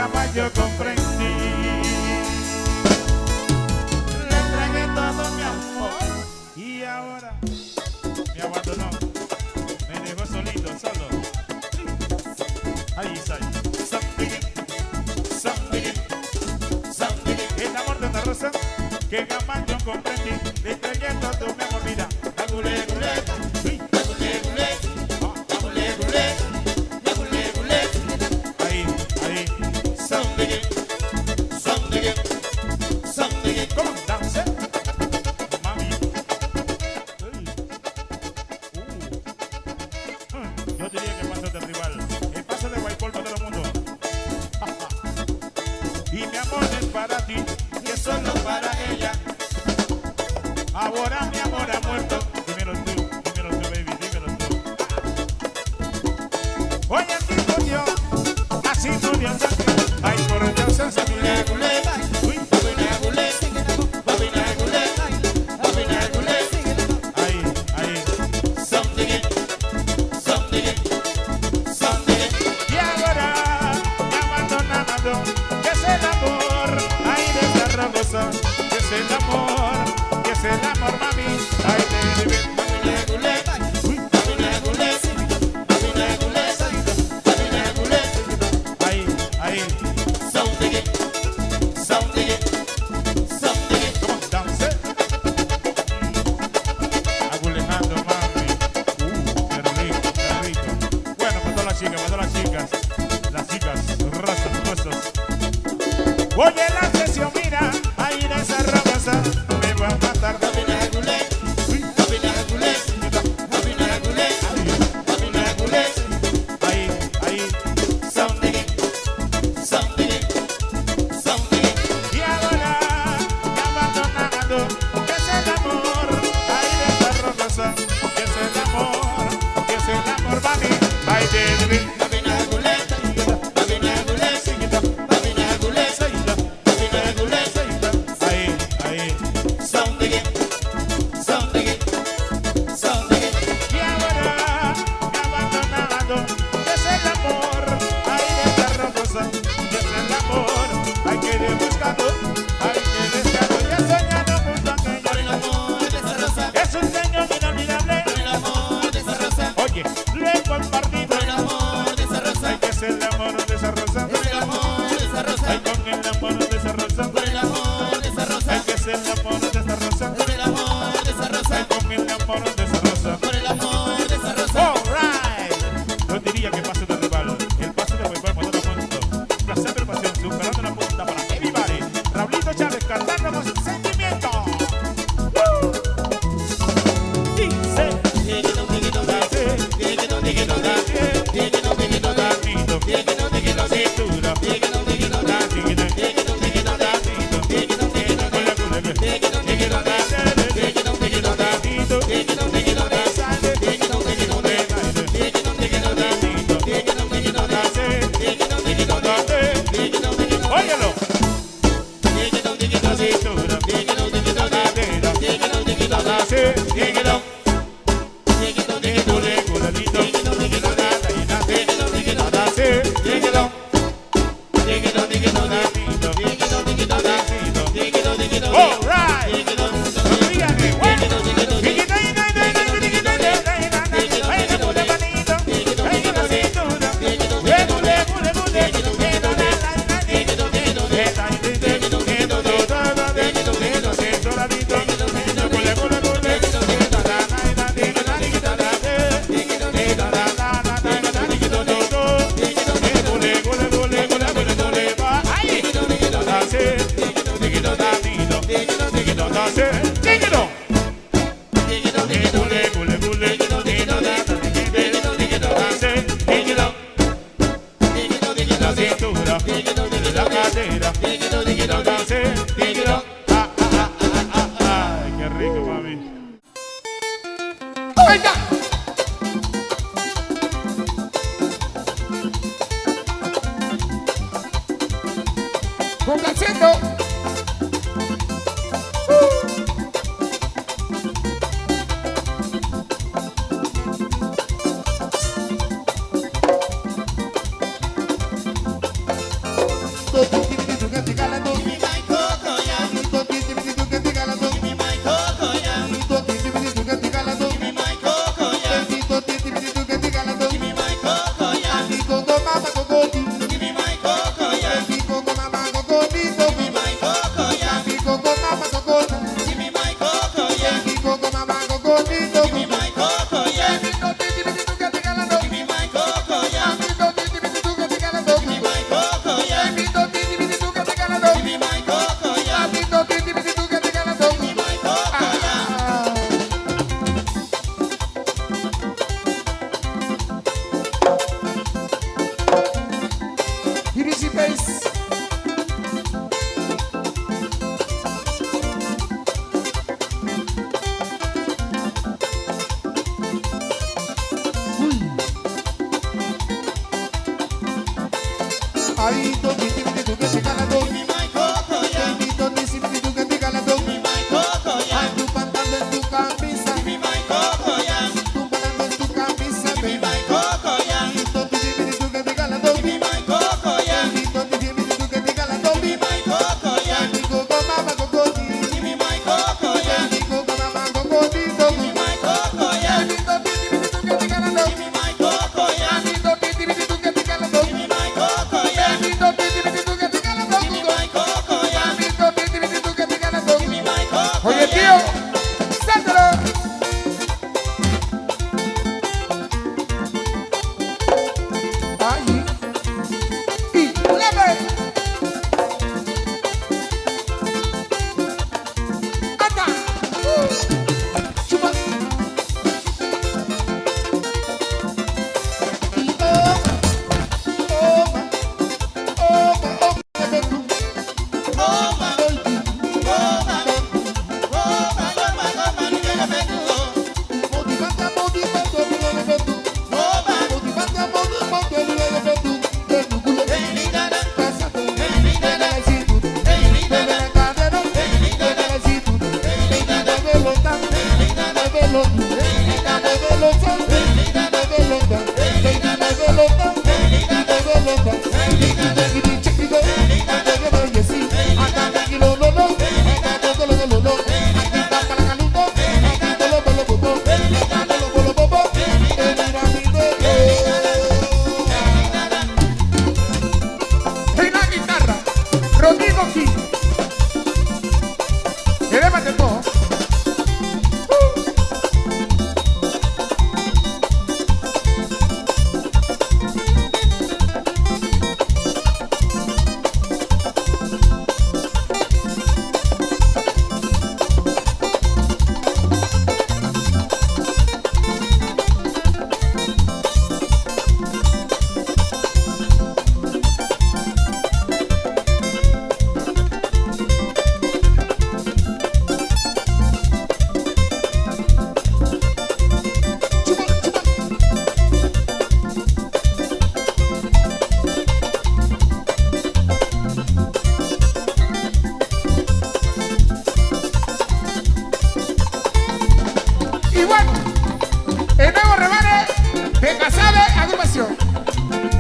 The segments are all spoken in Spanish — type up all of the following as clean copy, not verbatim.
jamás yo comprendí. Le entregué todo mi amor y ahora me abandonó, me dejó solito, solo. Ahí está. El amor de una rosa que jamás yo comprendí. Le entregué todo mi amor, mira. Agule, gule, agule, gule, agule, gule, agule, gule. Ahí, ahí. Something, something, something. ¿Cómo dance? Mami. Yo diría que paso de rival. El paso de Guaypol para todo el mundo. Y mi amor es para ti, y es solo para ella. Ahora mi amor ha muerto. Dímelo tú, baby, dímelo tú. Oye, aquí murió, así murió sangre. Ay, por Dios, esa gule, gule. Uy, gule, gule. Gule, gule. Gule, gule. Ahí, ahí. Something, something,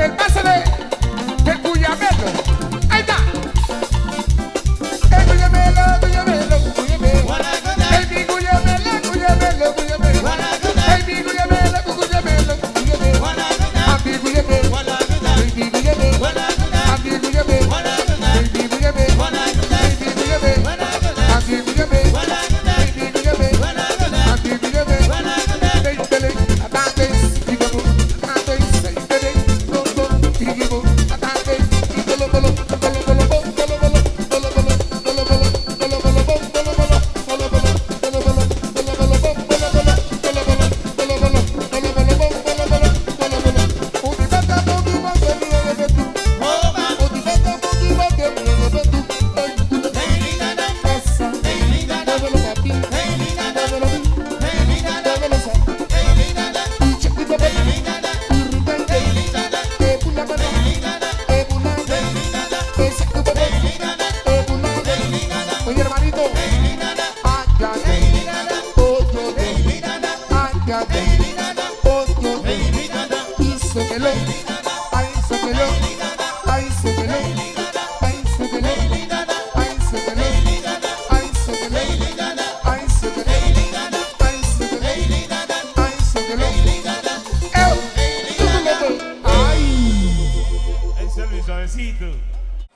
el pásale del Cuyamelo. Ahí está. El Cuyamelo, Cuyamelo, Cuyamelo. El mi Cuyamelo, Cuyamelo, Cuyamelo. El mi Cuyamelo, Cuyamelo, Cuyamelo. A mi Cuyamelo, el mi Cuyamelo. A mi Cuyamelo, el mi Cuyamelo. A mi Cuyamelo, a mi Cuyamelo.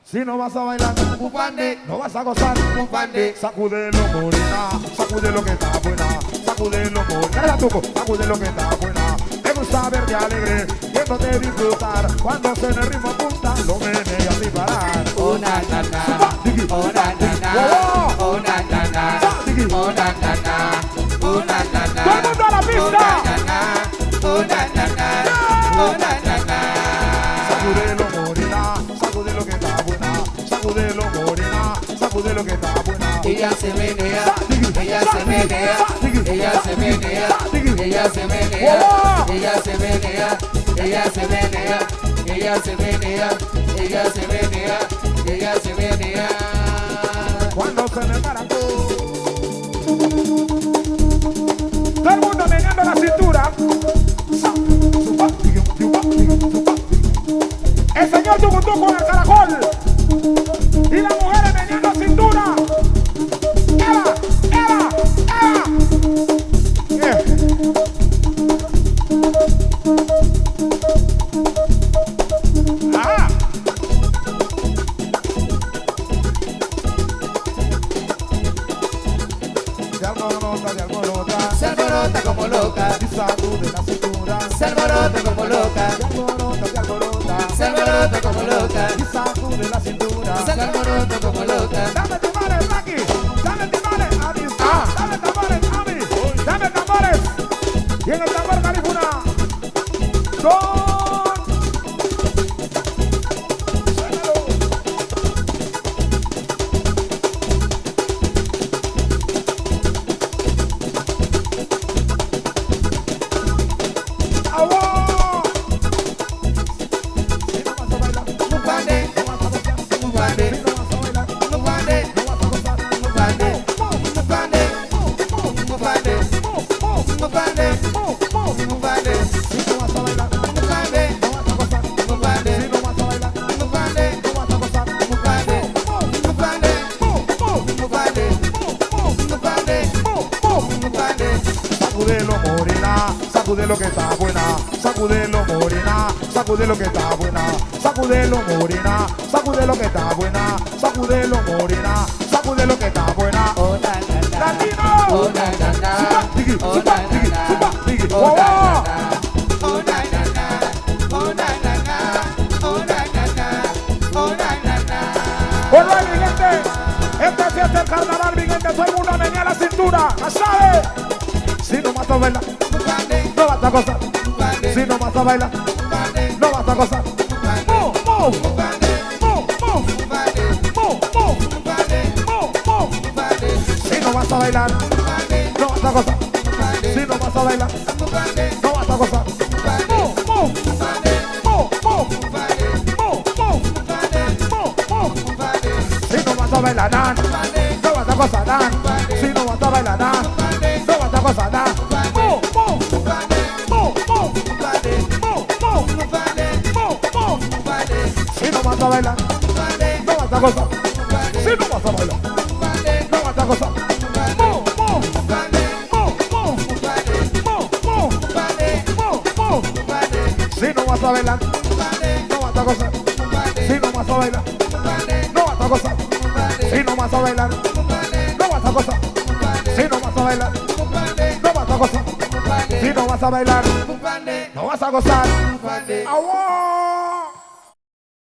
Si no vas a bailar, Upande, no vas a gozar, upande, sacúdelo morena, sacude lo que está buena, sacúdelo morena, sacude lo que está buena. Me gusta verte alegre, viéndote disfrutar, cuando se en el ritmo apunta, lo meneas sin parar. oh na na na, oh na na na, oh na na na, oh na na na, oh na na na, ¡todo el mundo a la pista! oh na na na, oh na na na. Sacúdelo morena, sacude lo que está buena, sacúdelo morena, sacude lo que está buena. Ella se menea, ella se menea, ella se menea, ella se menea, ella se menea, ella se menea, ella se menea, ella se menea, ella se menea. Cuando se me maracó, todo el mundo meneando la cintura. El señor Tucutú con el caracol y las mujeres meneando cintura. ¡Eva! ¡Eva! ¡Eva! ¡Ah! Se alborota como loca, Y sacude la cintura. se alborota como loca, Se alborota, se alborota como loca, y sacude la cintura. se alborota como loca. Dame tambores, Maki. Dame tambores, Ami. Dame tambores, Ami. Dame tambores. Y en el tambor Califuna. Con... Suénalo. ¡Agua! Si no vas a bailar, Upande, no vas a gozar. upande, Si no vas a bailar, upande, no vas a gozar. upande, upande, upande, upande, upande, Si no vas a bailar, upande, no vas a gozar. upande, Si no vas a bailar, upande, no vas a gozar. upande, upande, upande, upande. Sacúdelo morena, sacude lo que está buena, sacúdelo morena, sacude lo que está buena, sacúdelo morena, sacude lo que está buena, sacúdelo morena, sacude lo que está buena. Oh na na na, ¡Latino! oh na na na, Digi, oh supa, na digi, na supa, na, digi. oh ¡Wow! na na, oh na na na, oh na na na, oh na na na, oh na na na. Alright, mi gente, esta fiesta del carnaval, mi gente, todo el mundo menea la cintura, ¿la sabe? Si no vas a bailar, Upande, no vas a gozar. upande, Si no vas a bailar, upande, no vas a gozar. upande, Move, move, upande, move, move, upande, move, move, upande, move, move. upande, Si no vas a bailar, upande, no vas a gozar. upande, Si no vas a bailar, upande, no vas a gozar. upande, Move, move, upande, move, move, upande, move, move, upande, move, move. upande, Si no vas a bailar, nan, upande, no vas a gozar, nan. Si no vas a bailar, nan, upande, no vas a gozar, nan. Move, move, upande, move, move, upande, move, move, upande, move, move. a bailar, no vas a gozar. Si no vas a bailar, no vas a gozar. Mo, mo, mo, mo, mo, mo, mo. Si no vas a bailar, no vas a gozar. Si no vas a bailar, no vas a gozar. Si no vas a bailar, no vas a gozar. Si no vas a bailar, no vas a gozar. Si no vas a bailar, no vas a gozar. ¡Agua!